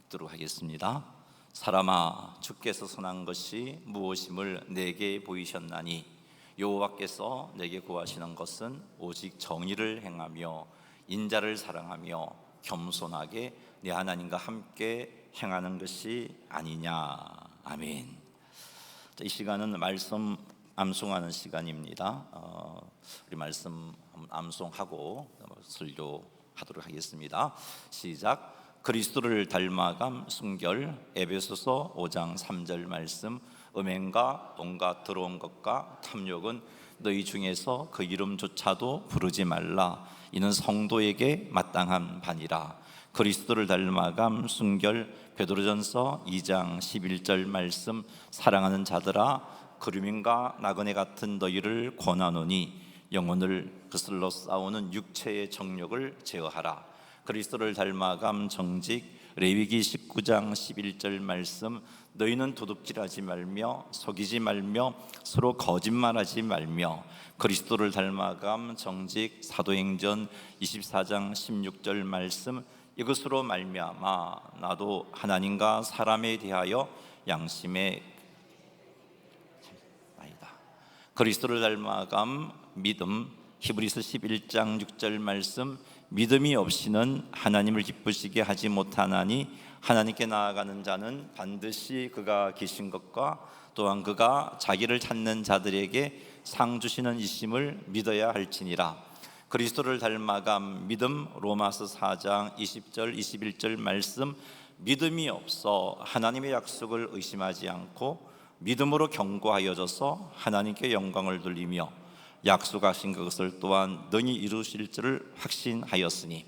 읽도록 하겠습니다. 사람아, 주께서 선한 것이 무엇임을 내게 보이셨나니 여호와께서 내게 구하시는 것은 오직 정의를 행하며 인자를 사랑하며 겸손하게 내 하나님과 함께 행하는 것이 아니냐. 아멘. 이 시간은 말씀 암송하는 시간입니다. 우리 말씀 암송하고 설교하도록 하겠습니다. 시작. 그리스도를 닮아감 순결. 에베소서 5장 3절 말씀. 음행과 온갖 더러운 것과 탐욕은 너희 중에서 그 이름조차도 부르지 말라. 이는 성도에게 마땅한 바니라. 그리스도를 닮아감 순결. 베드로전서 2장 11절 말씀. 사랑하는 자들아, 그루민과 나그네 같은 너희를 권하노니 영혼을 그슬러 싸우는 육체의 정욕을 제어하라. 그리스도를 닮아감 정직. 레위기 19장 11절 말씀. 너희는 도둑질하지 말며 속이지 말며 서로 거짓말하지 말며. 그리스도를 닮아감 정직. 사도행전 24장 16절 말씀. 이것으로 말미암아 나도 하나님과 사람에 대하여 양심의 아니다. 그리스도를 닮아감 믿음. 히브리서 11장 6절 말씀. 믿음이 없이는 하나님을 기쁘시게 하지 못하나니 하나님께 나아가는 자는 반드시 그가 계신 것과 또한 그가 자기를 찾는 자들에게 상 주시는 이심을 믿어야 할지니라. 그리스도를 닮아감 믿음. 로마서 4장 20절 21절 말씀. 믿음이 없어 하나님의 약속을 의심하지 않고 믿음으로 견고하여져서 하나님께 영광을 돌리며 약속하신 그것을 또한 능히 이루실 줄을 확신하였으니.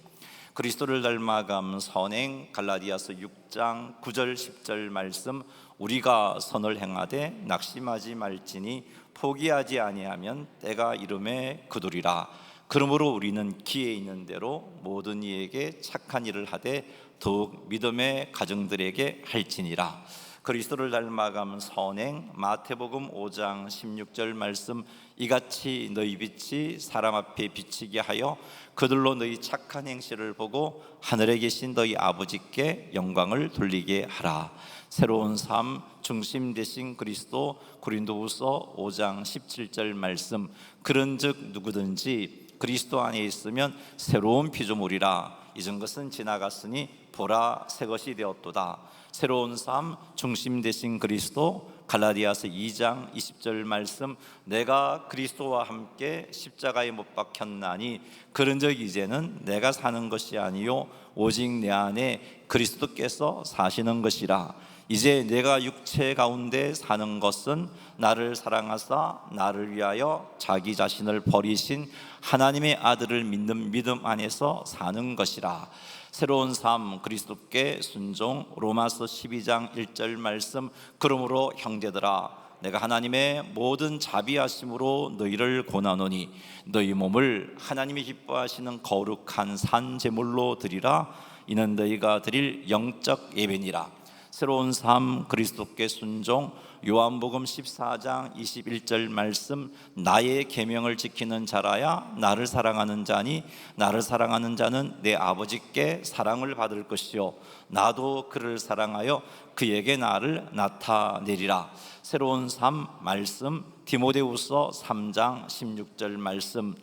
그리스도를 닮아감 선행. 갈라디아서 6장 9절 10절 말씀. 우리가 선을 행하되 낙심하지 말지니 포기하지 아니하면 때가 이름에 그두리라. 그러므로 우리는 기에 있는 대로 모든 이에게 착한 일을 하되 더욱 믿음의 가정들에게 할지니라. 그리스도를 닮아감 선행. 마태복음 5장 16절 말씀. 이같이 너희 빛이 사람 앞에 비치게 하여 그들로 너희 착한 행실을 보고 하늘에 계신 너희 아버지께 영광을 돌리게 하라. 새로운 삶 중심 되신 그리스도. 고린도후서 5장 17절 말씀. 그런즉 누구든지 그리스도 안에 있으면 새로운 피조물이라. 이전 것은 지나갔으니 보라 새 것이 되었도다. 새로운 삶 중심 되신 그리스도. 갈라디아서 2장 20절 말씀. 내가 그리스도와 함께 십자가에 못 박혔나니 그런즉 이제는 내가 사는 것이 아니요 오직 내 안에 그리스도께서 사시는 것이라. 이제 내가 육체 가운데 사는 것은 나를 사랑하사 나를 위하여 자기 자신을 버리신 하나님의 아들을 믿는 믿음 안에서 사는 것이라. 새로운 삶 그리스도께 순종. 로마서 12장 1절 말씀. 그러므로 형제들아, 내가 하나님의 모든 자비하심으로 너희를 권하노니 너희 몸을 하나님이 기뻐하시는 거룩한 산 제물로 드리라. 이는 너희가 드릴 영적 예배니라. 새로운 삶 그리스도께 순종. 요한복음 14장 21절 말씀. 나의 계명을 지키는 자라야 나를 사랑하는 자니 나를 사랑하는 자는 내 아버지께 사랑을 받을 것이요 나도 그를 사랑하여 그에게 나를 나타내리라. 새로운 삶 말씀. 디모데후서 3장 16절 말씀.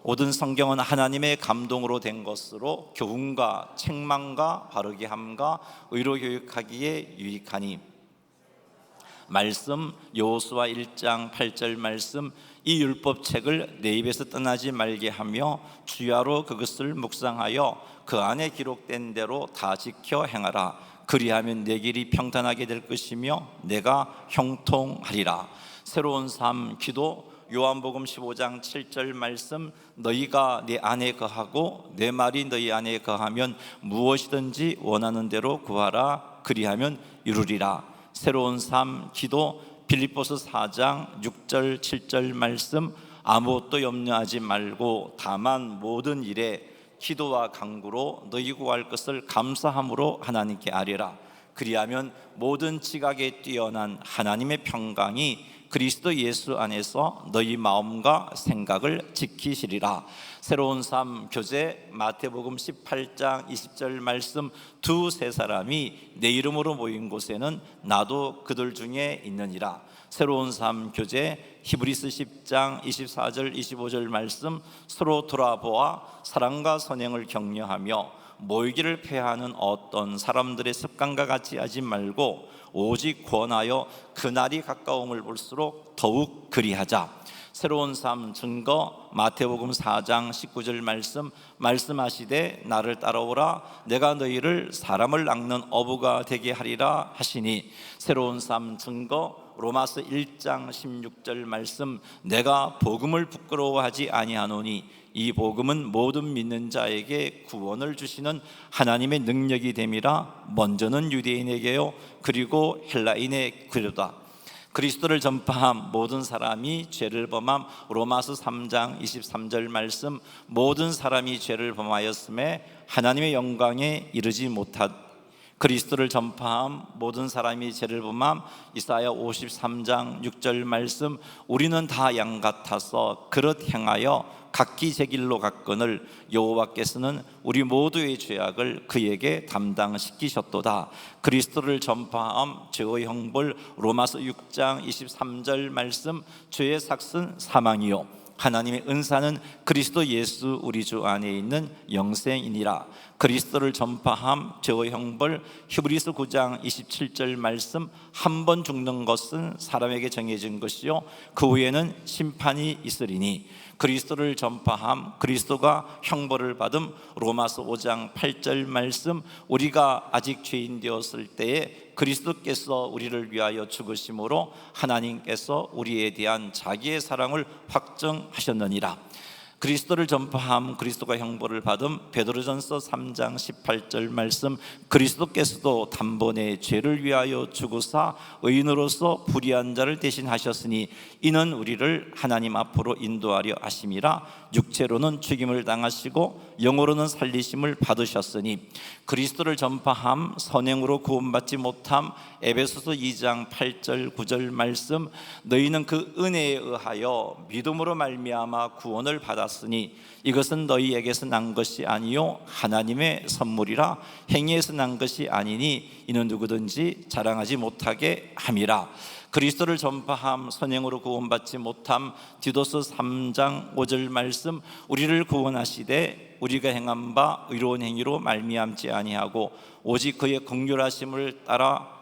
모든 성경은 하나님의 감동으로 된 것으로 교훈과 책망과 바르게 함과 의로 교육하기에 유익하니. 말씀. 여호수아 1장 8절 말씀. 이 율법책을 내 입에서 떠나지 말게 하며 주야로 그것을 묵상하여 그 안에 기록된 대로 다 지켜 행하라. 그리하면 내 길이 평탄하게 될 것이며 내가 형통하리라. 새로운 삶 기도. 요한복음 15장 7절 말씀. 너희가 내 안에 거하고 내 말이 너희 안에 거하면 무엇이든지 원하는 대로 구하라. 그리하면 이루리라. 새로운 삶 기도. 빌립보서 4장 6절 7절 말씀. 아무것도 염려하지 말고 다만 모든 일에 기도와 간구로 너희 구할 것을 감사함으로 하나님께 아뢰라. 그리하면 모든 지각에 뛰어난 하나님의 평강이 그리스도 예수 안에서 너희 마음과 생각을 지키시리라. 새로운 삶 교제 마태복음 18장 20절 말씀, 두세 사람이 내 이름으로 모인 곳에는 나도 그들 중에 있느니라. 새로운 삶 교제 히브리서 10장 24절 25절 말씀, 서로 돌아보아 사랑과 선행을 격려하며 모이기를 폐하는 어떤 사람들의 습관과 같이 하지 말고 오직 권하여 그날이 가까움을 볼수록 더욱 그리하자. 새로운 삶 증거 마태복음 4장 19절 말씀하시되 나를 따라오라 내가 너희를 사람을 낚는 어부가 되게 하리라 하시니, 새로운 삶 증거 로마서 1장 16절 말씀, 내가 복음을 부끄러워하지 아니하노니 이 복음은 모든 믿는 자에게 구원을 주시는 하나님의 능력이 됨이라. 먼저는 유대인에게요 그리고 헬라인에게로다. 그리스도를 전파함 모든 사람이 죄를 범함 로마서 3장 23절 말씀, 모든 사람이 죄를 범하였음에 하나님의 영광에 이르지 못하. 그리스도를 전파함 모든 사람이 죄를 범함 이사야 53장 6절 말씀, 우리는 다 양 같아서 그릇 행하여 각기 제 길로 갔거늘 여호와께서는 우리 모두의 죄악을 그에게 담당시키셨도다. 그리스도를 전파함 죄의 형벌 로마서 6장 23절 말씀, 죄의 삭은 사망이요 하나님의 은사는 그리스도 예수 우리 주 안에 있는 영생이니라. 그리스도를 전파함 죄의 형벌 히브리서 9장 27절 말씀, 한 번 죽는 것은 사람에게 정해진 것이요 그 후에는 심판이 있으리니. 그리스도를 전파함 그리스도가 형벌을 받음 로마서 5장 8절 말씀, 우리가 아직 죄인 되었을 때에 그리스도께서 우리를 위하여 죽으심으로 하나님께서 우리에 대한 자기의 사랑을 확정하셨느니라. 그리스도를 전파함 그리스도가 형벌을 받음 베드로전서 3장 18절 말씀, 그리스도께서도 단번에 죄를 위하여 죽으사 의인으로서 불의한 자를 대신하셨으니 이는 우리를 하나님 앞으로 인도하려 하심이라. 육체로는 죽임을 당하시고 영으로는 살리심을 받으셨으니. 그리스도를 전파함 선행으로 구원받지 못함 에베소서 2장 8절 9절 말씀, 너희는 그 은혜에 의하여 믿음으로 말미암아 구원을 받았으니 이것은 너희에게서 난 것이 아니요 하나님의 선물이라. 행위에서 난 것이 아니니 이는 누구든지 자랑하지 못하게 함이라. 그리스도를 전파함 선행으로 구원받지 못함 디도서 3장 5절 말씀, 우리를 구원하시되 우리가 행한 바 의로운 행위로 말미암지 아니하고 오직 그의 긍휼하심을 따라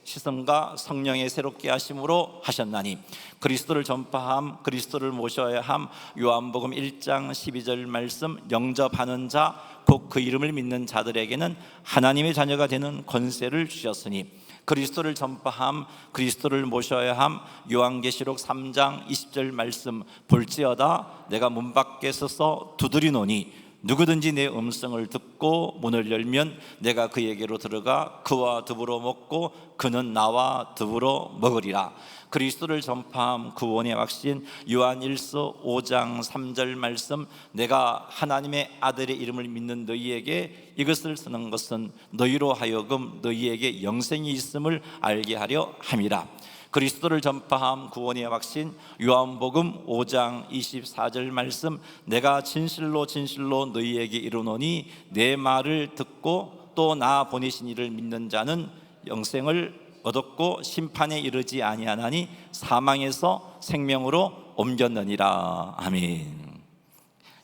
시선과 성령의 새롭게 하심으로 하셨나니. 그리스도를 전파함 그리스도를 모셔야 함 요한복음 1장 12절 말씀, 영접하는 자 곧 그 이름을 믿는 자들에게는 하나님의 자녀가 되는 권세를 주셨으니. 그리스도를 전파함 그리스도를 모셔야 함 요한계시록 3장 20절 말씀, 볼지어다 내가 문 밖에 서서 두드리노니 누구든지 내 음성을 듣고 문을 열면 내가 그에게로 들어가 그와 더불어 먹고 그는 나와 더불어 먹으리라. 그리스도를 전파함 구원의 확신 요한일서 5장 3절 말씀, 내가 하나님의 아들의 이름을 믿는 너희에게 이것을 쓰는 것은 너희로 하여금 너희에게 영생이 있음을 알게 하려 함이라. 그리스도를 전파함 구원의 확신 요한복음 5장 24절 말씀, 내가 진실로 진실로 너희에게 이르노니 내 말을 듣고 또 나 보내신 이를 믿는 자는 영생을 얻었고 심판에 이르지 아니하나니 사망에서 생명으로 옮겼느니라. 아멘.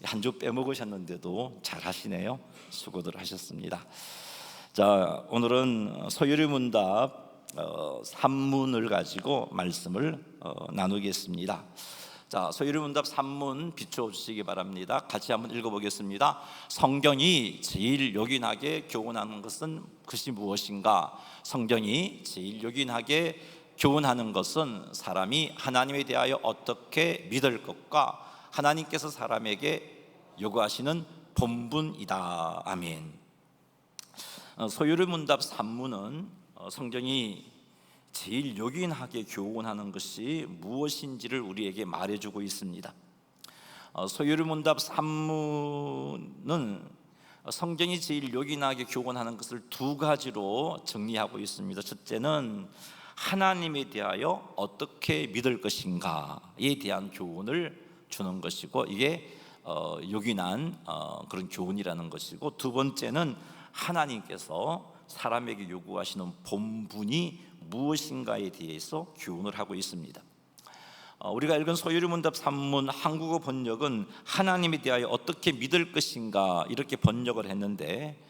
한 주 빼먹으셨는데도 잘 하시네요. 수고들 하셨습니다. 자, 오늘은 소유리 문답 산문을 가지고 말씀을 나누겠습니다. 자, 소유리 문답 산문 비추어 주시기 바랍니다. 같이 한번 읽어보겠습니다. 성경이 제일 요긴하게 교훈하는 것은 그것이 무엇인가? 성경이 제일 요긴하게 교훈하는 것은 사람이 하나님에 대하여 어떻게 믿을 것과 하나님께서 사람에게 요구하시는 본분이다. 아멘. 소유리 문답 산문은 성경이 제일 요긴하게 교훈하는 것이 무엇인지를 우리에게 말해주고 있습니다. 소유리 문답 산문은 성경이 제일 요긴하게 교훈하는 것을 두 가지로 정리하고 있습니다. 첫째는 하나님에 대하여 어떻게 믿을 것인가에 대한 교훈을 주는 것이고, 이게 요긴한 그런 교훈이라는 것이고, 두 번째는 하나님께서 사람에게 요구하시는 본분이 무엇인가에 대해서 교훈을 하고 있습니다. 우리가 읽은 소유리문답 산문 한국어 번역은 하나님에 대하여 어떻게 믿을 것인가 이렇게 번역을 했는데,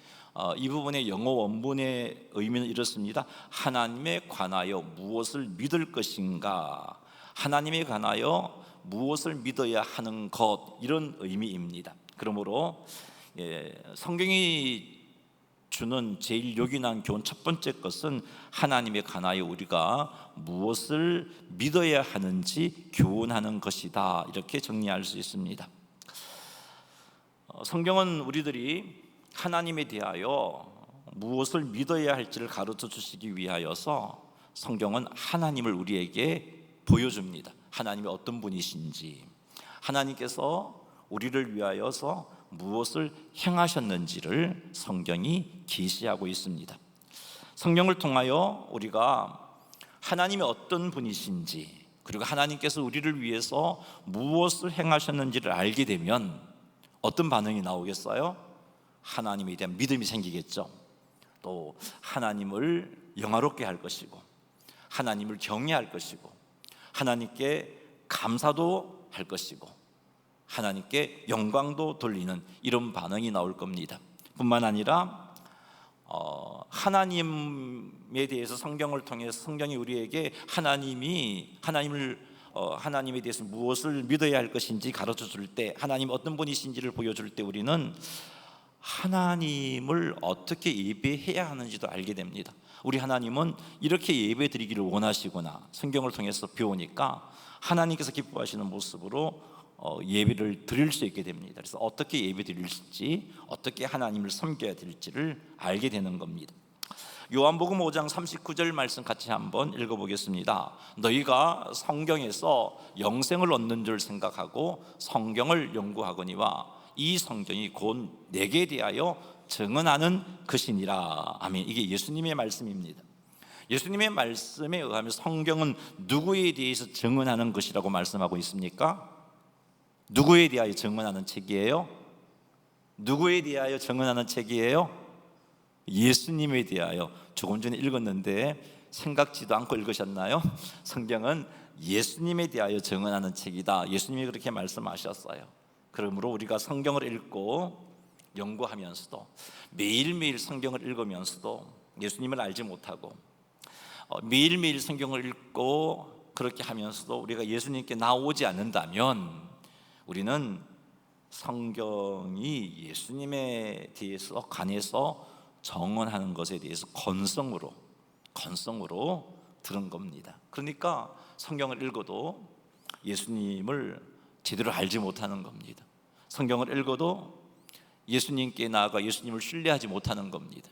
이 부분의 영어 원문의 의미는 이렇습니다. 하나님에 관하여 무엇을 믿을 것인가, 하나님에 관하여 무엇을 믿어야 하는 것, 이런 의미입니다. 그러므로 성경이 주는 제일 요긴한 교훈 첫 번째 것은 하나님에 관하여 우리가 무엇을 믿어야 하는지 교훈하는 것이다, 이렇게 정리할 수 있습니다. 성경은 우리들이 하나님에 대하여 무엇을 믿어야 할지를 가르쳐 주시기 위하여서 성경은 하나님을 우리에게 보여줍니다. 하나님이 어떤 분이신지, 하나님께서 우리를 위하여서 무엇을 행하셨는지를 성경이 계시하고 있습니다. 성경을 통하여 우리가 하나님이 어떤 분이신지, 그리고 하나님께서 우리를 위해서 무엇을 행하셨는지를 알게 되면 어떤 반응이 나오겠어요? 하나님에 대한 믿음이 생기겠죠. 또 하나님을 영화롭게 할 것이고, 하나님을 경외할 것이고, 하나님께 감사도 할 것이고, 하나님께 영광도 돌리는 이런 반응이 나올 겁니다. 뿐만 아니라 하나님에 대해서 성경을 통해서 성경이 우리에게 하나님에 대해서 무엇을 믿어야 할 것인지 가르쳐 줄 때, 하나님 어떤 분이신지를 보여줄 때 우리는 하나님을 어떻게 예배해야 하는지도 알게 됩니다. 우리 하나님은 이렇게 예배 드리기를 원하시구나, 성경을 통해서 배우니까 하나님께서 기뻐하시는 모습으로 예배를 드릴 수 있게 됩니다. 그래서 어떻게 예배 드릴지, 어떻게 하나님을 섬겨야 될지를 알게 되는 겁니다. 요한복음 5장 39절 말씀 같이 한번 읽어보겠습니다. 너희가 성경에서 영생을 얻는 줄 생각하고 성경을 연구하거니와 이 성경이 곧 내게 대하여 증언하는 것이니라. 아멘. 이게 예수님의 말씀입니다. 예수님의 말씀에 의하면 성경은 누구에 대해서 증언하는 것이라고 말씀하고 있습니까? 누구에 대하여 증언하는 책이에요? 누구에 대하여 증언하는 책이에요? 예수님에 대하여. 조금 전에 읽었는데 생각지도 않고 읽으셨나요? 성경은 예수님에 대하여 증언하는 책이다, 예수님이 그렇게 말씀하셨어요. 그러므로 우리가 성경을 읽고 연구하면서도, 매일매일 성경을 읽으면서도 예수님을 알지 못하고, 매일매일 성경을 읽고 그렇게 하면서도 우리가 예수님께 나오지 않는다면 우리는 성경이 예수님에 대해서 관해서 정언하는 것에 대해서 건성으로 들은 겁니다. 그러니까 성경을 읽어도 예수님을 제대로 알지 못하는 겁니다. 성경을 읽어도 예수님께 나아가 예수님을 신뢰하지 못하는 겁니다.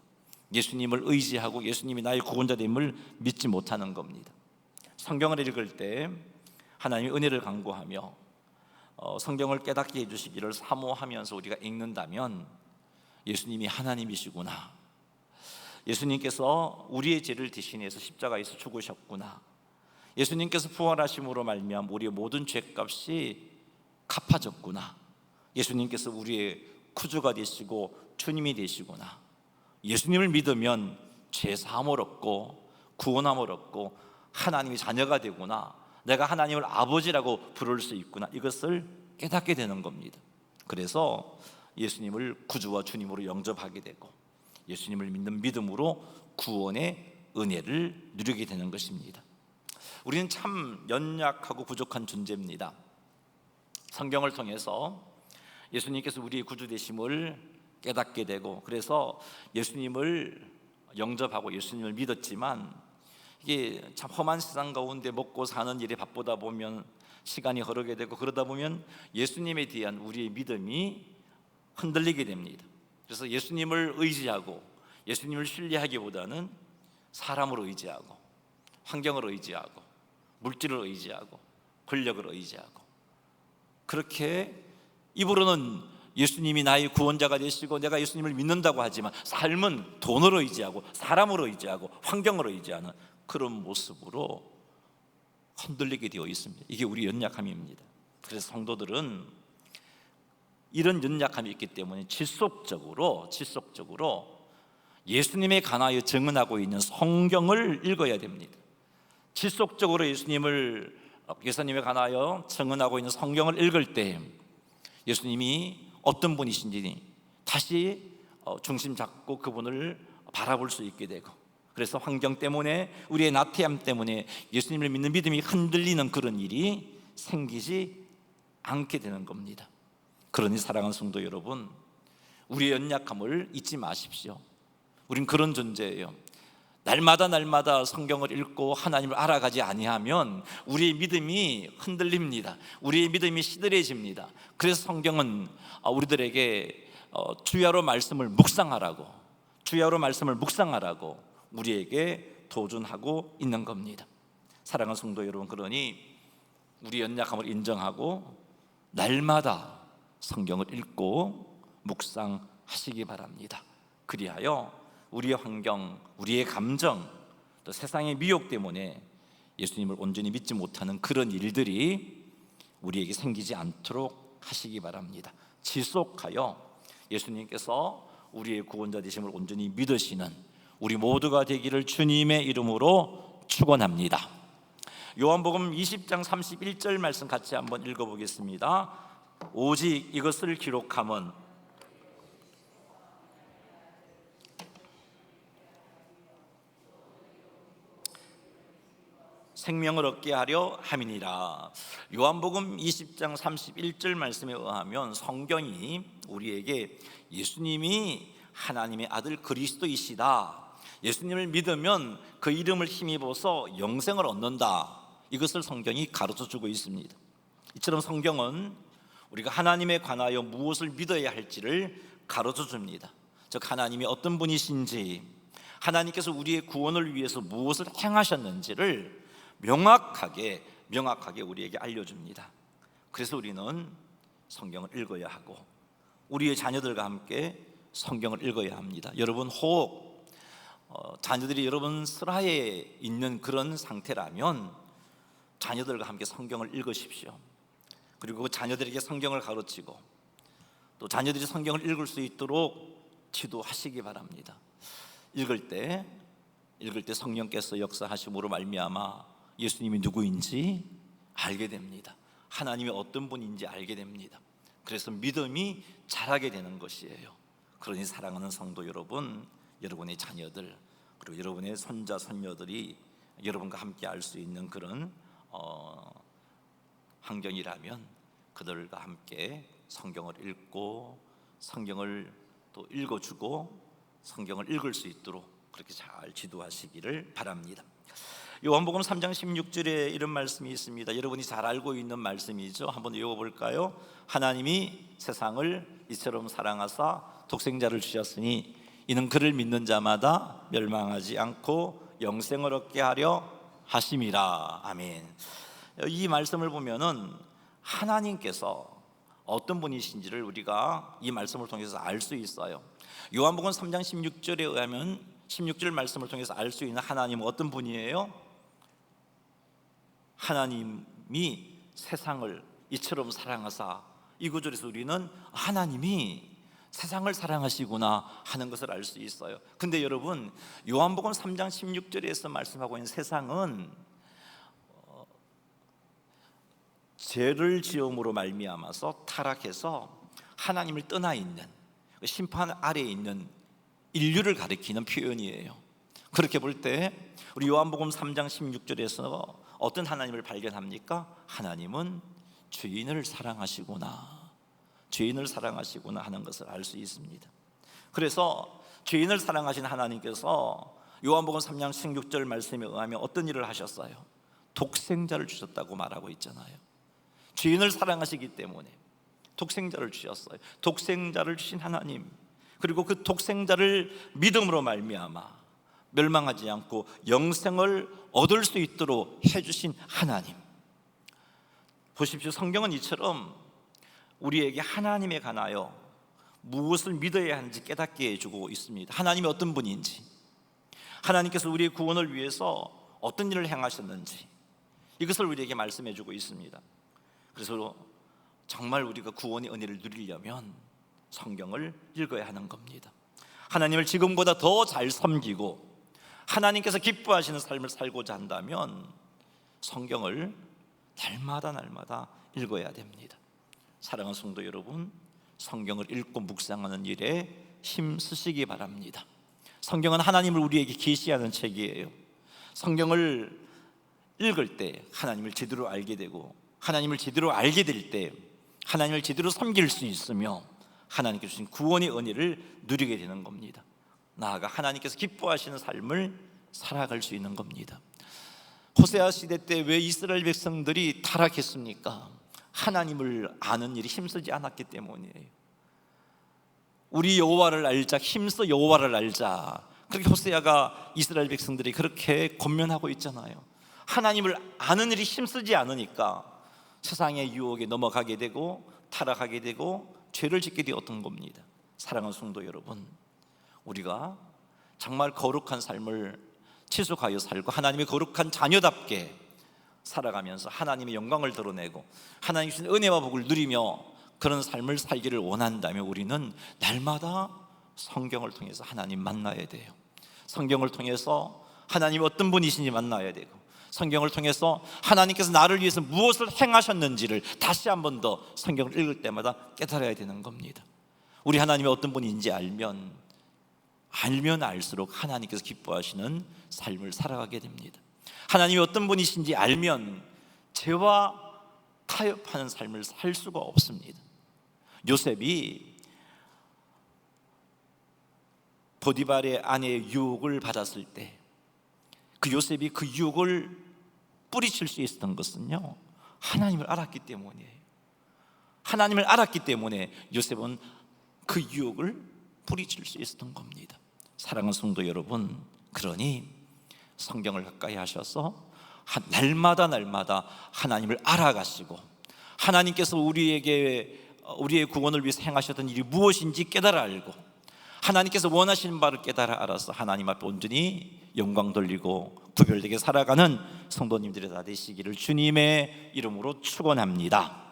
예수님을 의지하고 예수님이 나의 구원자됨을 믿지 못하는 겁니다. 성경을 읽을 때 하나님의 은혜를 간구하며 성경을 깨닫게 해주시기를 사모하면서 우리가 읽는다면 예수님이 하나님이시구나, 예수님께서 우리의 죄를 대신해서 십자가에서 죽으셨구나, 예수님께서 부활하심으로 말미암아 우리의 모든 죄값이 갚아졌구나, 예수님께서 우리의 구주가 되시고 주님이 되시구나, 예수님을 믿으면 죄 사함을 얻고 구원함을 얻고 하나님의 자녀가 되구나, 내가 하나님을 아버지라고 부를 수 있구나, 이것을 깨닫게 되는 겁니다. 그래서 예수님을 구주와 주님으로 영접하게 되고 예수님을 믿는 믿음으로 구원의 은혜를 누리게 되는 것입니다. 우리는 참 연약하고 부족한 존재입니다. 성경을 통해서 예수님께서 우리의 구주 되심을 깨닫게 되고, 그래서 예수님을 영접하고 예수님을 믿었지만 이게 참 험한 세상 가운데 먹고 사는 일에 바쁘다 보면 시간이 흐르게 되고, 그러다 보면 예수님에 대한 우리의 믿음이 흔들리게 됩니다. 그래서 예수님을 의지하고 예수님을 신뢰하기보다는 사람을 의지하고 환경을 의지하고 물질을 의지하고 권력을 의지하고, 그렇게 입으로는 예수님이 나의 구원자가 되시고 내가 예수님을 믿는다고 하지만 삶은 돈을 의지하고 사람을 의지하고 환경을 의지하는 그런 모습으로 흔들리게 되어 있습니다. 이게 우리 연약함입니다. 그래서 성도들은 이런 연약함이 있기 때문에 지속적으로 예수님에 관하여 증언하고 있는 성경을 읽어야 됩니다. 지속적으로 예수님에 관하여 증언하고 있는 성경을 읽을 때 예수님이 어떤 분이신지 다시 중심 잡고 그분을 바라볼 수 있게 되고, 그래서 환경 때문에, 우리의 나태함 때문에 예수님을 믿는 믿음이 흔들리는 그런 일이 생기지 않게 되는 겁니다. 그러니 사랑하는 성도 여러분, 우리의 연약함을 잊지 마십시오. 우린 그런 존재예요. 날마다 성경을 읽고 하나님을 알아가지 아니하면 우리의 믿음이 흔들립니다. 우리의 믿음이 시들해집니다. 그래서 성경은 우리들에게 주야로 말씀을 묵상하라고 우리에게 도전하고 있는 겁니다. 사랑하는 성도 여러분, 그러니 우리 연약함을 인정하고 날마다 성경을 읽고 묵상하시기 바랍니다. 그리하여 우리의 환경, 우리의 감정, 또 세상의 미혹 때문에 예수님을 온전히 믿지 못하는 그런 일들이 우리에게 생기지 않도록 하시기 바랍니다. 지속하여 예수님께서 우리의 구원자 되심을 온전히 믿으시는 우리 모두가 되기를 주님의 이름으로 축원합니다. 요한복음 20장 31절 말씀 같이 한번 읽어보겠습니다. 오직 이것을 기록함은 생명을 얻게 하려 함이니라. 요한복음 20장 31절 말씀에 의하면 성경이 우리에게 예수님이 하나님의 아들 그리스도이시다, 예수님을 믿으면 그 이름을 힘입어서 영생을 얻는다, 이것을 성경이 가르쳐주고 있습니다. 이처럼 성경은 우리가 하나님에 관하여 무엇을 믿어야 할지를 가르쳐줍니다. 즉 하나님이 어떤 분이신지, 하나님께서 우리의 구원을 위해서 무엇을 행하셨는지를 명확하게 우리에게 알려줍니다. 그래서 우리는 성경을 읽어야 하고 우리의 자녀들과 함께 성경을 읽어야 합니다. 여러분 혹 자녀들이 여러분 슬하에 있는 그런 상태라면 자녀들과 함께 성경을 읽으십시오. 그리고 자녀들에게 성경을 가르치고 또 자녀들이 성경을 읽을 수 있도록 지도하시기 바랍니다. 읽을 때 성령께서 역사하심으로 말미암아 예수님이 누구인지 알게 됩니다. 하나님이 어떤 분인지 알게 됩니다. 그래서 믿음이 자라게 되는 것이에요. 그러니 사랑하는 성도 여러분, 여러분의 자녀들 그리고 여러분의 손자 손녀들이 여러분과 함께 할 수 있는 그런 환경이라면 그들과 함께 성경을 읽고 성경을 또 읽어주고 성경을 읽을 수 있도록 그렇게 잘 지도하시기를 바랍니다. 요한복음 3장 16절에 이런 말씀이 있습니다. 여러분이 잘 알고 있는 말씀이죠. 한번 읽어볼까요? 하나님이 세상을 이처럼 사랑하사 독생자를 주셨으니 이는 그를 믿는 자마다 멸망하지 않고 영생을 얻게 하려 하심이라. 아멘. 이 말씀을 보면은 하나님께서 어떤 분이신지를 우리가 이 말씀을 통해서 알 수 있어요. 요한복음 3장 16절에 의하면 16절 말씀을 통해서 알 수 있는 하나님은 어떤 분이에요? 하나님이 세상을 이처럼 사랑하사, 이 구절에서 우리는 하나님이 세상을 사랑하시구나 하는 것을 알 수 있어요. 근데 여러분 요한복음 3장 16절에서 말씀하고 있는 세상은 죄를 지음으로 말미암아서 타락해서 하나님을 떠나 있는 심판 아래에 있는 인류를 가리키는 표현이에요. 그렇게 볼 때 우리 요한복음 3장 16절에서 어떤 하나님을 발견합니까? 하나님은 죄인을 사랑하시구나 하는 것을 알 수 있습니다. 그래서 죄인을 사랑하신 하나님께서 요한복음 3장 16절 말씀에 의하면 어떤 일을 하셨어요? 독생자를 주셨다고 말하고 있잖아요. 죄인을 사랑하시기 때문에 독생자를 주셨어요. 독생자를 주신 하나님, 그리고 그 독생자를 믿음으로 말미암아 멸망하지 않고 영생을 얻을 수 있도록 해주신 하나님. 보십시오. 성경은 이처럼 우리에게 하나님에 관하여 무엇을 믿어야 하는지 깨닫게 해주고 있습니다. 하나님이 어떤 분인지, 하나님께서 우리의 구원을 위해서 어떤 일을 행하셨는지 이것을 우리에게 말씀해 주고 있습니다. 그래서 정말 우리가 구원의 은혜를 누리려면 성경을 읽어야 하는 겁니다. 하나님을 지금보다 더 잘 섬기고 하나님께서 기뻐하시는 삶을 살고자 한다면 성경을 날마다 읽어야 됩니다. 사랑하는 성도 여러분, 성경을 읽고 묵상하는 일에 힘쓰시기 바랍니다. 성경은 하나님을 우리에게 계시하는 책이에요. 성경을 읽을 때 하나님을 제대로 알게 되고, 하나님을 제대로 알게 될 때 하나님을 제대로 섬길 수 있으며 하나님께 주신 구원의 은혜를 누리게 되는 겁니다. 나아가 하나님께서 기뻐하시는 삶을 살아갈 수 있는 겁니다. 호세아 시대 때 왜 이스라엘 백성들이 타락했습니까? 하나님을 아는 일이 힘쓰지 않았기 때문이에요. 우리 여호와를 알자, 힘써 여호와를 알자, 그렇게 호세아가 이스라엘 백성들이 그렇게 권면하고 있잖아요. 하나님을 아는 일이 힘쓰지 않으니까 세상의 유혹에 넘어가게 되고 타락하게 되고 죄를 짓게 되었던 겁니다. 사랑하는 성도 여러분, 우리가 정말 거룩한 삶을 지속하여 살고 하나님의 거룩한 자녀답게 살아가면서 하나님의 영광을 드러내고 하나님 주신 은혜와 복을 누리며 그런 삶을 살기를 원한다면 우리는 날마다 성경을 통해서 하나님 만나야 돼요. 성경을 통해서 하나님 어떤 분이신지 만나야 되고, 성경을 통해서 하나님께서 나를 위해서 무엇을 행하셨는지를 다시 한 번 더 성경을 읽을 때마다 깨달아야 되는 겁니다. 우리 하나님이 어떤 분인지 알면 알수록 하나님께서 기뻐하시는 삶을 살아가게 됩니다. 하나님이 어떤 분이신지 알면 죄와 타협하는 삶을 살 수가 없습니다. 요셉이 보디발의 아내의 유혹을 받았을 때 그 요셉이 그 유혹을 뿌리칠 수 있었던 것은요, 하나님을 알았기 때문이에요. 하나님을 알았기 때문에 요셉은 그 유혹을 뿌리칠 수 있었던 겁니다. 사랑하는 성도 여러분, 그러니 성경을 가까이 하셔서 날마다 하나님을 알아가시고 하나님께서 우리의 구원을 위해서 행하셨던 일이 무엇인지 깨달아 알고 하나님께서 원하시는 바를 깨달아 알아서 하나님 앞에 온전히 영광 돌리고 구별되게 살아가는 성도님들이 다 되시기를 주님의 이름으로 축원합니다.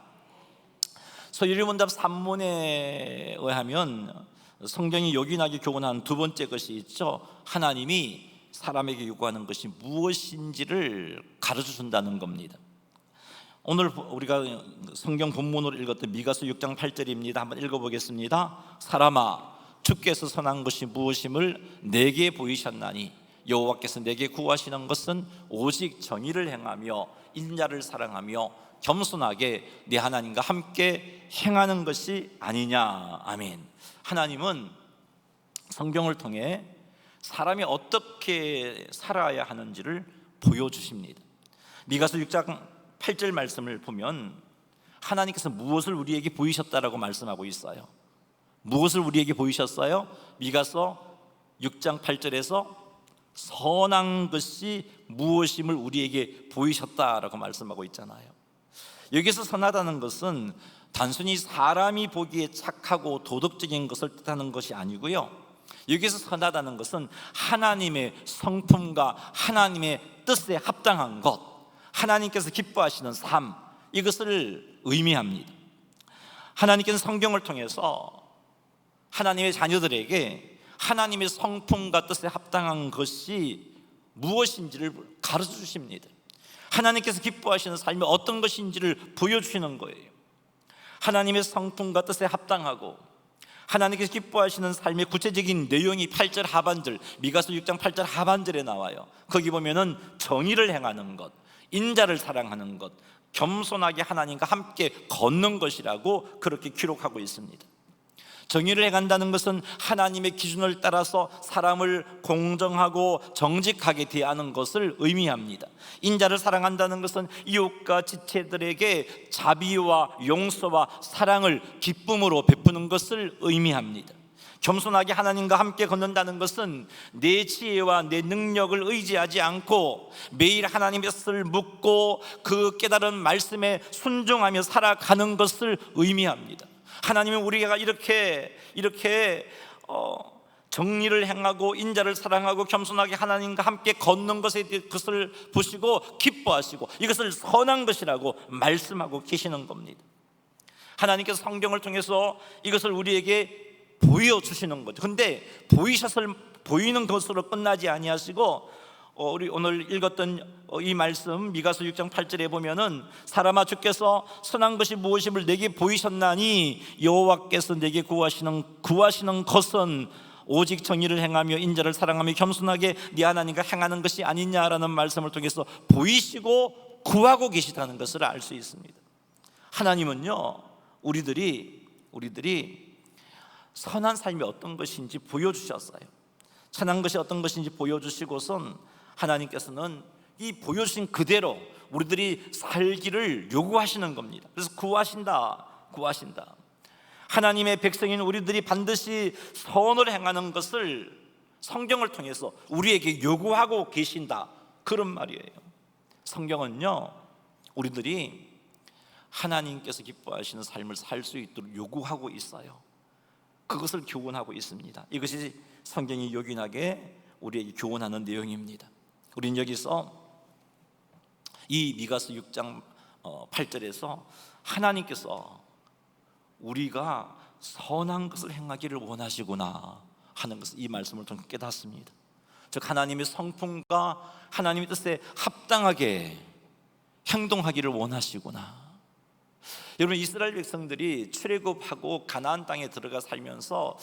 서유리문답 산문에 의하면 성경이 요긴하게 교훈한 두 번째 것이 있죠. 하나님이 사람에게 요구하는 것이 무엇인지를 가르쳐 준다는 겁니다. 오늘 우리가 성경 본문으로 읽었던 미가서 6장 8절입니다. 한번 읽어보겠습니다. 사람아, 주께서 선한 것이 무엇임을 내게 보이셨나니 여호와께서 내게 구하시는 것은 오직 정의를 행하며 인자를 사랑하며 겸손하게 네 하나님과 함께 행하는 것이 아니냐. 아멘. 하나님은 성경을 통해 사람이 어떻게 살아야 하는지를 보여주십니다. 미가서 6장 8절 말씀을 보면 하나님께서 무엇을 우리에게 보이셨다라고 말씀하고 있어요. 무엇을 우리에게 보이셨어요? 미가서 6장 8절에서 선한 것이 무엇임을 우리에게 보이셨다라고 말씀하고 있잖아요. 여기서 선하다는 것은 단순히 사람이 보기에 착하고 도덕적인 것을 뜻하는 것이 아니고요, 여기서 선하다는 것은 하나님의 성품과 하나님의 뜻에 합당한 것, 하나님께서 기뻐하시는 삶, 이것을 의미합니다. 하나님께서 성경을 통해서 하나님의 자녀들에게 하나님의 성품과 뜻에 합당한 것이 무엇인지를 가르쳐 주십니다. 하나님께서 기뻐하시는 삶이 어떤 것인지를 보여주시는 거예요. 하나님의 성품과 뜻에 합당하고 하나님께서 기뻐하시는 삶의 구체적인 내용이 8절 하반절, 미가서 6장 8절 하반절에 나와요. 거기 보면은 정의를 행하는 것, 인자를 사랑하는 것, 겸손하게 하나님과 함께 걷는 것이라고 그렇게 기록하고 있습니다. 정의를 행한다는 것은 하나님의 기준을 따라서 사람을 공정하고 정직하게 대하는 것을 의미합니다. 인자를 사랑한다는 것은 이웃과 지체들에게 자비와 용서와 사랑을 기쁨으로 베푸는 것을 의미합니다. 겸손하게 하나님과 함께 걷는다는 것은 내 지혜와 내 능력을 의지하지 않고 매일 하나님의 뜻을 묻고 그 깨달은 말씀에 순종하며 살아가는 것을 의미합니다. 하나님은 우리가 이렇게 정의를 행하고 인자를 사랑하고 겸손하게 하나님과 함께 걷는 것을 보시고 기뻐하시고 이것을 선한 것이라고 말씀하고 계시는 겁니다. 하나님께서 성경을 통해서 이것을 우리에게 보여주시는 거죠. 근데 보이는 것으로 끝나지 아니하시고 우리 오늘 읽었던 이 말씀 미가서 6장 8절에 보면은 사람아 주께서 선한 것이 무엇임을 내게 보이셨나니 여호와께서 내게 구하시는 것은 오직 정의를 행하며 인자를 사랑하며 겸손하게 네 하나님과 행하는 것이 아니냐라는 말씀을 통해서 보이시고 구하고 계시다는 것을 알 수 있습니다. 하나님은요 우리들이 선한 삶이 어떤 것인지 보여주셨어요. 선한 것이 어떤 것인지 보여주시고선 하나님께서는 이 보여주신 그대로 우리들이 살기를 요구하시는 겁니다. 그래서 구하신다. 하나님의 백성인 우리들이 반드시 선을 행하는 것을 성경을 통해서 우리에게 요구하고 계신다, 그런 말이에요. 성경은요 우리들이 하나님께서 기뻐하시는 삶을 살 수 있도록 요구하고 있어요. 그것을 교훈하고 있습니다. 이것이 성경이 요긴하게 우리에게 교훈하는 내용입니다. 우리는 여기서 이 미가서 6장 8절에서 하나님께서 우리가 선한 것을 행하기를 원하시구나 하는 것을 이 말씀을 통해 깨닫습니다. 즉 하나님의 성품과 하나님의 뜻에 합당하게 행동하기를 원하시구나. 여러분, 이스라엘 백성들이 출애굽하고 가나안 땅에 들어가 살면서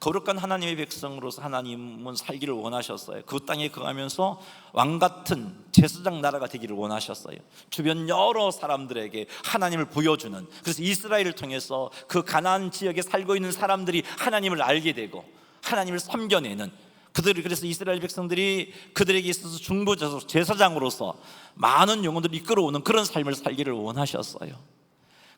거룩한 하나님의 백성으로서 하나님은 살기를 원하셨어요. 그 땅에 거하면서 왕같은 제사장 나라가 되기를 원하셨어요. 주변 여러 사람들에게 하나님을 보여주는, 그래서 이스라엘을 통해서 그 가나안 지역에 살고 있는 사람들이 하나님을 알게 되고 하나님을 섬겨내는, 그래서 이스라엘 백성들이 그들에게 있어서 중보자로 제사장으로서 많은 영혼들을 이끌어오는 그런 삶을 살기를 원하셨어요.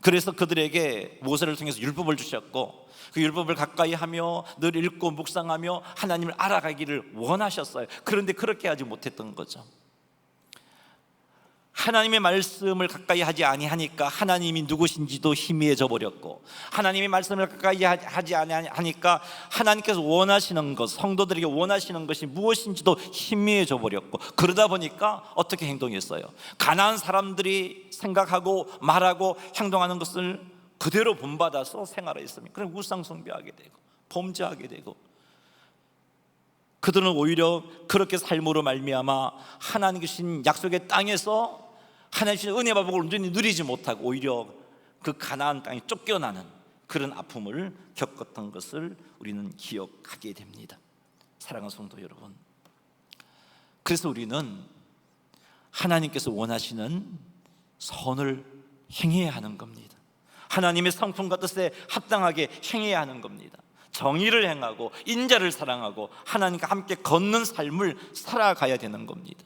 그래서 그들에게 모세를 통해서 율법을 주셨고 그 율법을 가까이 하며 늘 읽고 묵상하며 하나님을 알아가기를 원하셨어요. 그런데 그렇게 하지 못했던 거죠. 하나님의 말씀을 가까이 하지 아니하니까 하나님이 누구신지도 희미해져 버렸고, 하나님의 말씀을 가까이 하지 아니하니까 하나님께서 원하시는 것, 성도들에게 원하시는 것이 무엇인지도 희미해져 버렸고, 그러다 보니까 어떻게 행동했어요? 가나안 사람들이 생각하고 말하고 행동하는 것을 그대로 본받아서 생활했습니다. 그럼 우상 숭배하게 되고 범죄하게 되고, 그들은 오히려 그렇게 삶으로 말미암아 하나님 주신 약속의 땅에서 하나님 주신 은혜 받고 온전히 누리지 못하고 오히려 그 가나안 땅에 쫓겨나는 그런 아픔을 겪었던 것을 우리는 기억하게 됩니다. 사랑하는 성도 여러분, 그래서 우리는 하나님께서 원하시는 선을 행해야 하는 겁니다. 하나님의 성품과 뜻에 합당하게 행해야 하는 겁니다. 정의를 행하고 인자를 사랑하고 하나님과 함께 걷는 삶을 살아가야 되는 겁니다.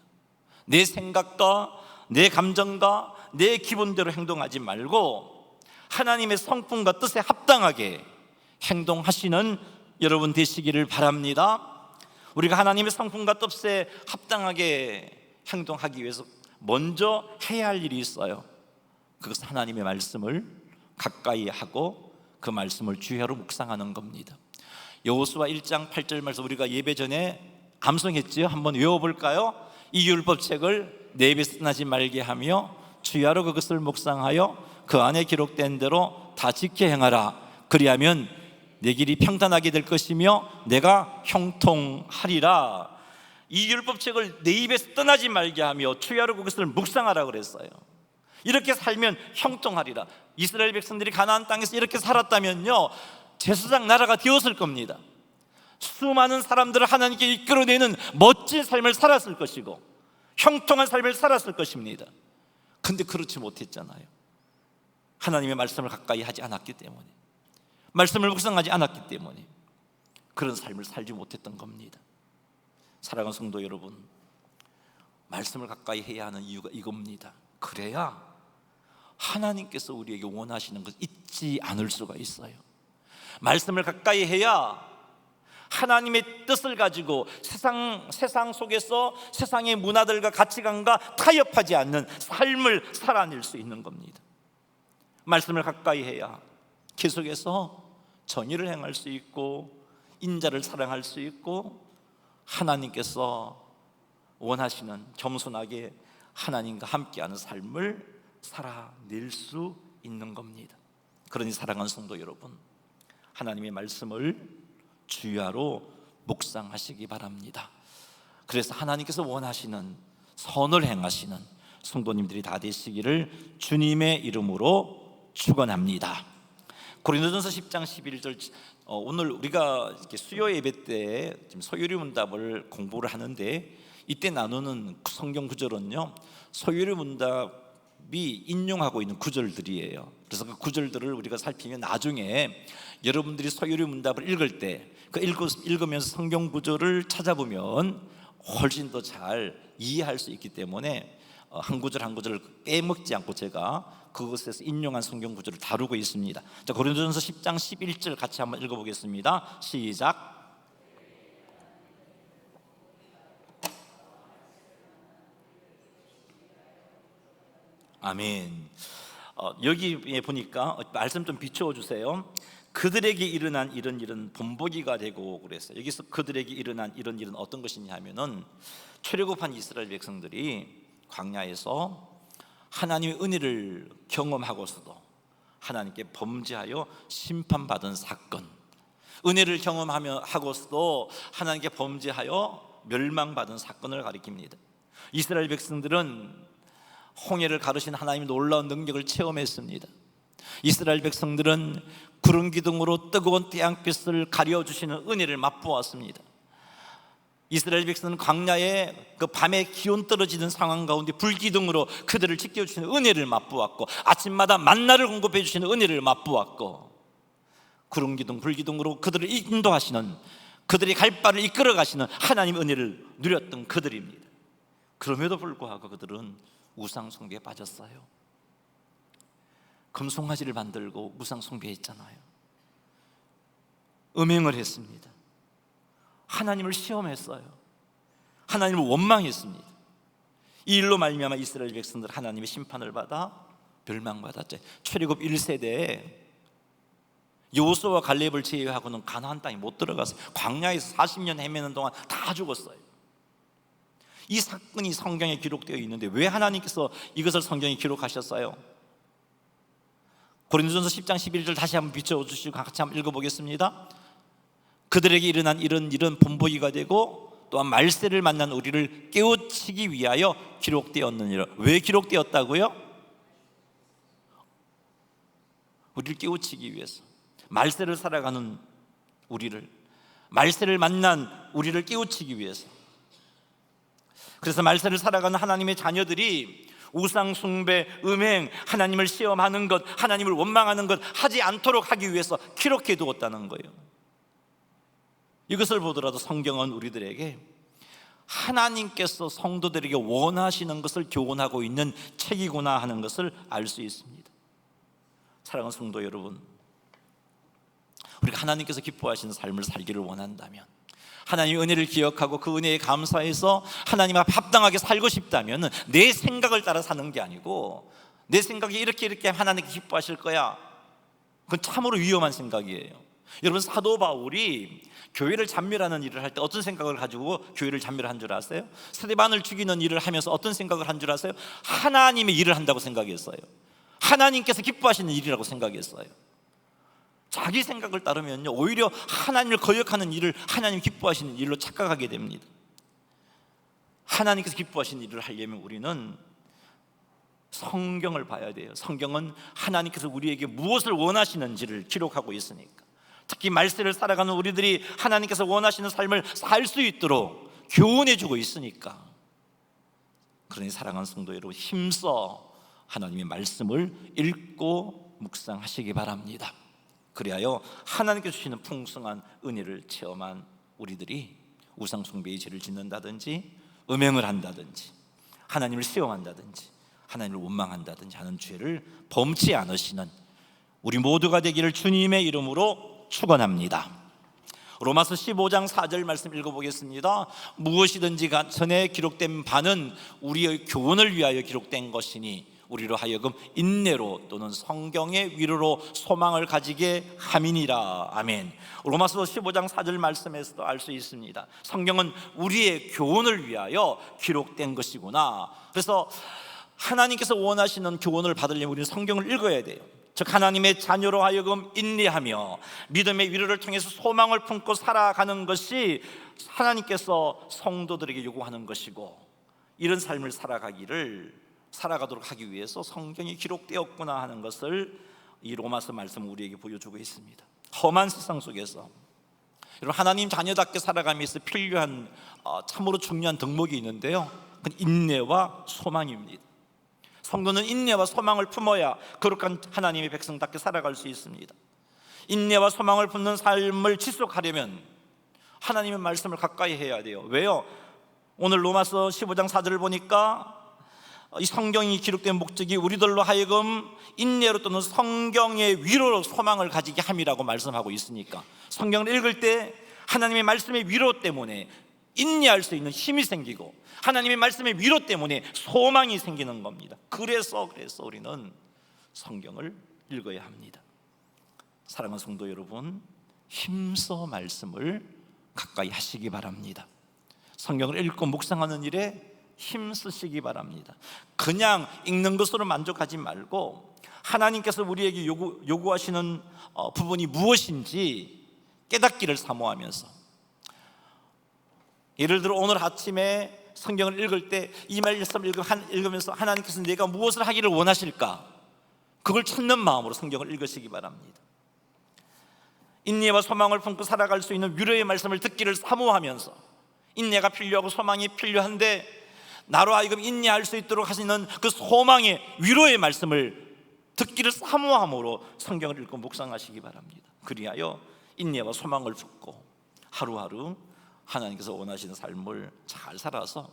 내 생각과 내 감정과 내 기분대로 행동하지 말고 하나님의 성품과 뜻에 합당하게 행동하시는 여러분 되시기를 바랍니다. 우리가 하나님의 성품과 뜻에 합당하게 행동하기 위해서 먼저 해야 할 일이 있어요. 그것은 하나님의 말씀을 가까이 하고 그 말씀을 주야로 묵상하는 겁니다. 여호수아 1장 8절 말씀 우리가 예배 전에 암송했지요. 한번 외워볼까요? 이 율법책을 내 입에서 떠나지 말게 하며 주야로 그것을 묵상하여 그 안에 기록된 대로 다 지켜 행하라. 그리하면 내 길이 평탄하게 될 것이며 내가 형통하리라. 이 율법책을 내 입에서 떠나지 말게 하며 주야로 그것을 묵상하라 그랬어요. 이렇게 살면 형통하리라. 이스라엘 백성들이 가나안 땅에서 이렇게 살았다면요, 제사장 나라가 되었을 겁니다. 수많은 사람들을 하나님께 이끌어내는 멋진 삶을 살았을 것이고 형통한 삶을 살았을 것입니다. 근데 그렇지 못했잖아요. 하나님의 말씀을 가까이 하지 않았기 때문에, 말씀을 묵상하지 않았기 때문에 그런 삶을 살지 못했던 겁니다. 사랑하는 성도 여러분, 말씀을 가까이 해야 하는 이유가 이겁니다. 그래야 하나님께서 우리에게 원하시는 것 잊지 않을 수가 있어요. 말씀을 가까이 해야 하나님의 뜻을 가지고 세상 속에서 세상의 문화들과 가치관과 타협하지 않는 삶을 살아낼 수 있는 겁니다. 말씀을 가까이 해야 계속해서 정의를 행할 수 있고 인자를 사랑할 수 있고 하나님께서 원하시는 겸손하게 하나님과 함께하는 삶을 살아낼 수 있는 겁니다. 그러니 사랑하는 성도 여러분, 하나님의 말씀을 주야로 묵상하시기 바랍니다. 그래서 하나님께서 원하시는 선을 행하시는 성도님들이 다 되시기를 주님의 이름으로 축원합니다. 고린도전서 10장 11절, 오늘 우리가 수요 예배 때 지금 소유리 문답을 공부를 하는데, 이때 나누는 성경 구절은요, 소유리 문답이 인용하고 있는 구절들이에요. 그래서 그 구절들을 우리가 살피면 나중에 여러분들이 소유리 문답을 읽을 때 그 읽으면서 성경 구절을 찾아보면 훨씬 더 잘 이해할 수 있기 때문에 한 구절 한 구절을 빼먹지 않고 제가 그것에서 인용한 성경 구절을 다루고 있습니다. 자, 고린도전서 10장 11절 같이 한번 읽어보겠습니다. 시작. 아멘. 여기에 보니까 말씀 좀 비추어 주세요. 그들에게 일어난 이런 일은 본보기가 되고 그랬어요. 여기서 그들에게 일어난 이런 일은 어떤 것이냐 하면은, 출애굽한 이스라엘 백성들이 광야에서 하나님의 은혜를 경험하고서도 하나님께 범죄하여 심판받은 사건, 은혜를 경험하고서도 하나님께 범죄하여 멸망받은 사건을 가리킵니다. 이스라엘 백성들은 홍해를 가르신 하나님의 놀라운 능력을 체험했습니다. 이스라엘 백성들은 구름 기둥으로 뜨거운 태양빛을 가려주시는 은혜를 맛보았습니다. 이스라엘 백성은 광야에 그 밤에 기온 떨어지는 상황 가운데 불기둥으로 그들을 지켜주시는 은혜를 맛보았고, 아침마다 만나를 공급해 주시는 은혜를 맛보았고, 구름 기둥 불기둥으로 그들을 인도하시는, 그들이 갈 바를 이끌어 가시는 하나님의 은혜를 누렸던 그들입니다. 그럼에도 불구하고 그들은 우상 숭배에 빠졌어요. 금송아지를 만들고 우상 숭배했잖아요. 음행을 했습니다. 하나님을 시험했어요. 하나님을 원망했습니다. 이 일로 말미암아 이스라엘 백성들 하나님의 심판을 받아 멸망받았죠. 출애굽 1세대에 여호수아와 갈렙을 제외하고는 가나안 땅에 못 들어갔어요. 광야에서 40년 헤매는 동안 다 죽었어요. 이 사건이 성경에 기록되어 있는데 왜 하나님께서 이것을 성경에 기록하셨어요? 고린도전서 10장 11절 다시 한번 비춰주시고 같이 한번 읽어보겠습니다. 그들에게 일어난 이런 일은 본보기가 되고 또한 말세를 만난 우리를 깨우치기 위하여 기록되었느니라. 왜 기록되었다고요? 우리를 깨우치기 위해서, 말세를 살아가는 우리를, 말세를 만난 우리를 깨우치기 위해서. 그래서 말세를 살아가는 하나님의 자녀들이 우상 숭배, 음행, 하나님을 시험하는 것, 하나님을 원망하는 것 하지 않도록 하기 위해서 기록해 두었다는 거예요. 이것을 보더라도 성경은 우리들에게 하나님께서 성도들에게 원하시는 것을 교훈하고 있는 책이구나 하는 것을 알 수 있습니다. 사랑하는 성도 여러분, 우리가 하나님께서 기뻐하시는 삶을 살기를 원한다면, 하나님의 은혜를 기억하고 그 은혜에 감사해서 하나님 앞에 합당하게 살고 싶다면 내 생각을 따라 사는 게 아니고, 내 생각이 이렇게 하나님께 기뻐하실 거야, 그건 참으로 위험한 생각이에요. 여러분, 사도 바울이 교회를 잔멸하는 일을 할 때 어떤 생각을 가지고 교회를 잔멸한 줄 아세요? 스데반을 죽이는 일을 하면서 어떤 생각을 한 줄 아세요? 하나님의 일을 한다고 생각했어요. 하나님께서 기뻐하시는 일이라고 생각했어요. 자기 생각을 따르면요, 오히려 하나님을 거역하는 일을 하나님 기뻐하시는 일로 착각하게 됩니다. 하나님께서 기뻐하시는 일을 하려면 우리는 성경을 봐야 돼요. 성경은 하나님께서 우리에게 무엇을 원하시는지를 기록하고 있으니까. 특히 말세를 살아가는 우리들이 하나님께서 원하시는 삶을 살 수 있도록 교훈해 주고 있으니까. 그러니 사랑하는 성도 여러분, 힘써 하나님의 말씀을 읽고 묵상하시기 바랍니다. 그리하여 하나님께서 주시는 풍성한 은혜를 체험한 우리들이 우상 숭배의 죄를 짓는다든지, 음행을 한다든지, 하나님을 시험한다든지, 하나님을 원망한다든지 하는 죄를 범치 않으시는 우리 모두가 되기를 주님의 이름으로 축원합니다. 로마서 15장 4절 말씀 읽어보겠습니다. 무엇이든지 전에 기록된 바는 우리의 교훈을 위하여 기록된 것이니 우리로 하여금 인내로 또는 성경의 위로로 소망을 가지게 함이니라. 아멘. 로마서 15장 4절 말씀에서도 알 수 있습니다. 성경은 우리의 교훈을 위하여 기록된 것이구나. 그래서 하나님께서 원하시는 교훈을 받으려면 우리는 성경을 읽어야 돼요. 즉 하나님의 자녀로 하여금 인내하며 믿음의 위로를 통해서 소망을 품고 살아가는 것이 하나님께서 성도들에게 요구하는 것이고, 이런 삶을 살아가도록 하기 위해서 성경이 기록되었구나 하는 것을 이 로마서 말씀은 우리에게 보여주고 있습니다. 험한 세상 속에서 여러분, 하나님 자녀답게 살아가면서 필요한 참으로 중요한 덕목이 있는데요, 그건 인내와 소망입니다. 성도는 인내와 소망을 품어야 거룩한 하나님의 백성답게 살아갈 수 있습니다. 인내와 소망을 품는 삶을 지속하려면 하나님의 말씀을 가까이 해야 돼요. 왜요? 오늘 로마서 15장 4절을 보니까 이 성경이 기록된 목적이 우리들로 하여금 인내로 또는 성경의 위로로 소망을 가지게 함이라고 말씀하고 있으니까, 성경을 읽을 때 하나님의 말씀의 위로 때문에 인내할 수 있는 힘이 생기고 하나님의 말씀의 위로 때문에 소망이 생기는 겁니다. 그래서 우리는 성경을 읽어야 합니다. 사랑하는 성도 여러분, 힘써 말씀을 가까이 하시기 바랍니다. 성경을 읽고 묵상하는 일에 힘쓰시기 바랍니다. 그냥 읽는 것으로 만족하지 말고 하나님께서 우리에게 요구하시는 부분이 무엇인지 깨닫기를 사모하면서, 예를 들어 오늘 아침에 성경을 읽을 때 이 말씀을 읽으면서 하나님께서 내가 무엇을 하기를 원하실까, 그걸 찾는 마음으로 성경을 읽으시기 바랍니다. 인내와 소망을 품고 살아갈 수 있는 위로의 말씀을 듣기를 사모하면서, 인내가 필요하고 소망이 필요한데 나로 하여금 인내할 수 있도록 하시는 그 소망의 위로의 말씀을 듣기를 사모함으로 성경을 읽고 묵상하시기 바랍니다. 그리하여 인내와 소망을 품고 하루하루 하나님께서 원하시는 삶을 잘 살아서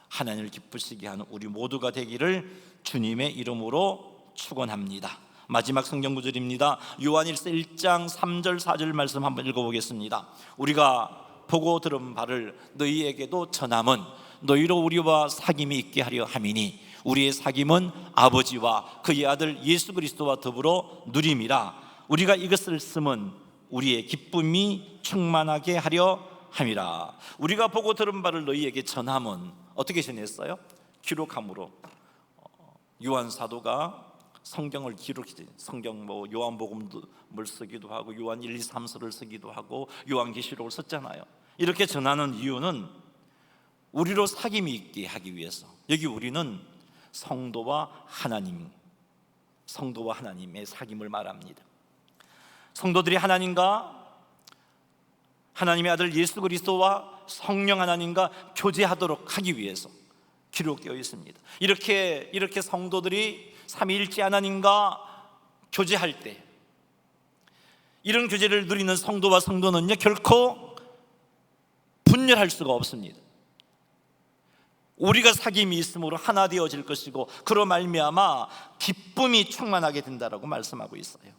하나님을 기쁘시게 하는 우리 모두가 되기를 주님의 이름으로 축원합니다. 마지막 성경 구절입니다. 요한일서 1장 3절 4절 말씀 한번 읽어보겠습니다. 우리가 보고 들은 바를 너희에게도 전함은 너희로 우리와 사귐이 있게 하려 함이니 우리의 사귐은 아버지와 그의 아들 예수 그리스도와 더불어 누림이라. 우리가 이것을 쓰면 우리의 기쁨이 충만하게 하려 함이라. 우리가 보고 들은 바를 너희에게 전함은 어떻게 전했어요? 기록함으로. 요한 사도가 성경을 기록했지. 성경 요한복음을 쓰기도 하고 요한 1, 2, 3서를 쓰기도 하고 요한계시록을 썼잖아요. 이렇게 전하는 이유는 우리로 사귐이 있게 하기 위해서. 여기 우리는 성도와 하나님의 사귐을 말합니다. 성도들이 하나님의 아들 예수 그리스도와 성령 하나님과 교제하도록 하기 위해서 기록되어 있습니다. 이렇게 성도들이 삼위일체 하나님과 교제할 때, 이런 교제를 누리는 성도와 성도는요 결코 분열할 수가 없습니다. 우리가 사귐이 있으므로 하나 되어질 것이고 그로 말미암아 기쁨이 충만하게 된다라고 말씀하고 있어요.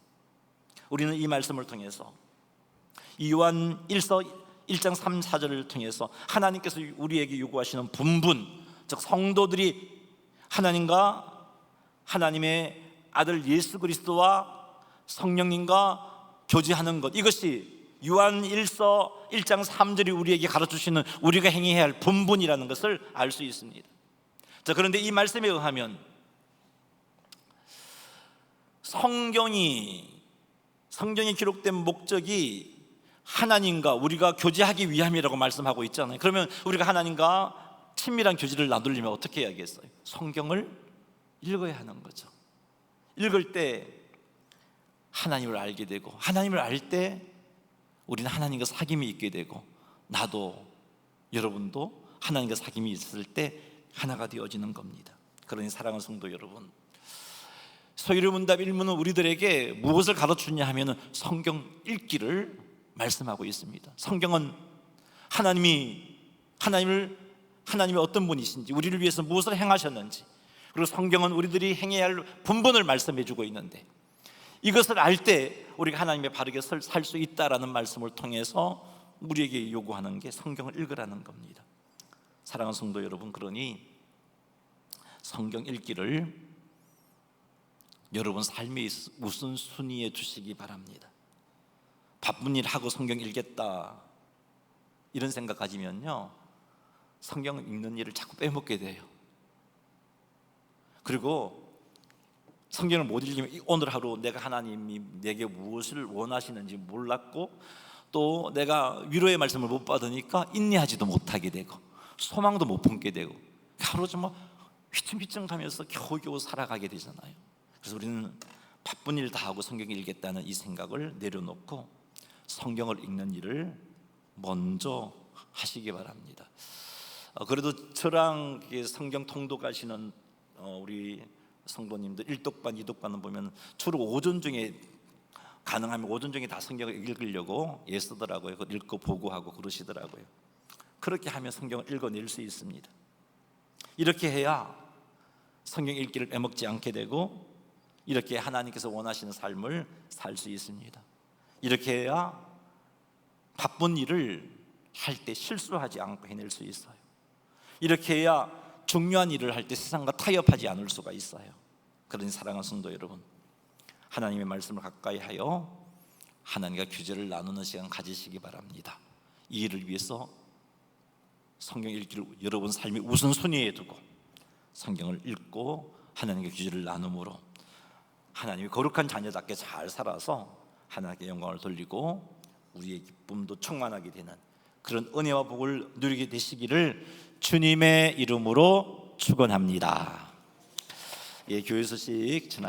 우리는 이 말씀을 통해서 요한 1장 3, 4절을 통해서 하나님께서 우리에게 요구하시는 분분, 즉 성도들이 하나님과 하나님의 아들 예수 그리스도와 성령님과 교제하는 것, 이것이 요한 1장 3절이 우리에게 가르쳐주시는 우리가 행해야 할 본분이라는 것을 알 수 있습니다. 자, 그런데 이 말씀에 의하면 성경이 기록된 목적이 하나님과 우리가 교제하기 위함이라고 말씀하고 있잖아요. 그러면 우리가 하나님과 친밀한 교제를 나누려면 어떻게 해야겠어요? 성경을 읽어야 하는 거죠. 읽을 때 하나님을 알게 되고, 하나님을 알 때 우리는 하나님과 사귐이 있게 되고, 나도 여러분도 하나님과 사귐이 있을 때 하나가 되어지는 겁니다. 그러니 사랑하는 성도 여러분, 소유문답 1문은 우리들에게 무엇을 가르치냐 하면 성경 읽기를 말씀하고 있습니다. 성경은 하나님이 어떤 분이신지, 우리를 위해서 무엇을 행하셨는지, 그리고 성경은 우리들이 행해야 할 본분을 말씀해 주고 있는데, 이것을 알 때 우리가 하나님의 바르게 살 수 있다라는 말씀을 통해서 우리에게 요구하는 게 성경을 읽으라는 겁니다. 사랑하는 성도 여러분, 그러니 성경 읽기를 여러분 삶의 우선순위에 두시기 바랍니다. 바쁜 일 하고 성경 읽겠다 이런 생각 가지면요, 성경 읽는 일을 자꾸 빼먹게 돼요. 그리고 성경을 못 읽으면 오늘 하루 내가 하나님이 내게 무엇을 원하시는지 몰랐고, 또 내가 위로의 말씀을 못 받으니까 인내하지도 못하게 되고 소망도 못 품게 되고 하루 좀 휘청휘청 가면서 겨우겨우 살아가게 되잖아요. 그래서 우리는 바쁜 일 다 하고 성경 읽겠다는 이 생각을 내려놓고 성경을 읽는 일을 먼저 하시기 바랍니다. 그래도 저랑 성경 통독하시는 우리 성도님들 1독반, 2독반은 보면 주로 오전 중에, 가능하면 오전 중에 다 성경을 읽으려고 애쓰더라고요. 읽고 보고하고 그러시더라고요. 그렇게 하면 성경을 읽어낼 수 있습니다. 이렇게 해야 성경 읽기를 빼먹지 않게 되고, 이렇게 하나님께서 원하시는 삶을 살 수 있습니다. 이렇게 해야 바쁜 일을 할 때 실수하지 않고 해낼 수 있어요. 이렇게 해야 중요한 일을 할 때 세상과 타협하지 않을 수가 있어요. 그러니 사랑하는 성도 여러분, 하나님의 말씀을 가까이 하여 하나님과 교제를 나누는 시간 가지시기 바랍니다. 이 일을 위해서 성경 읽기를 여러분 삶의 우선순위에 두고 성경을 읽고 하나님과 교제를 나눔으로 하나님의 거룩한 자녀답게 잘 살아서 하나님께 영광을 돌리고 우리의 기쁨도 충만하게 되는 그런 은혜와 복을 누리게 되시기를 주님의 이름으로 축원합니다. 예, 교회 소식 전하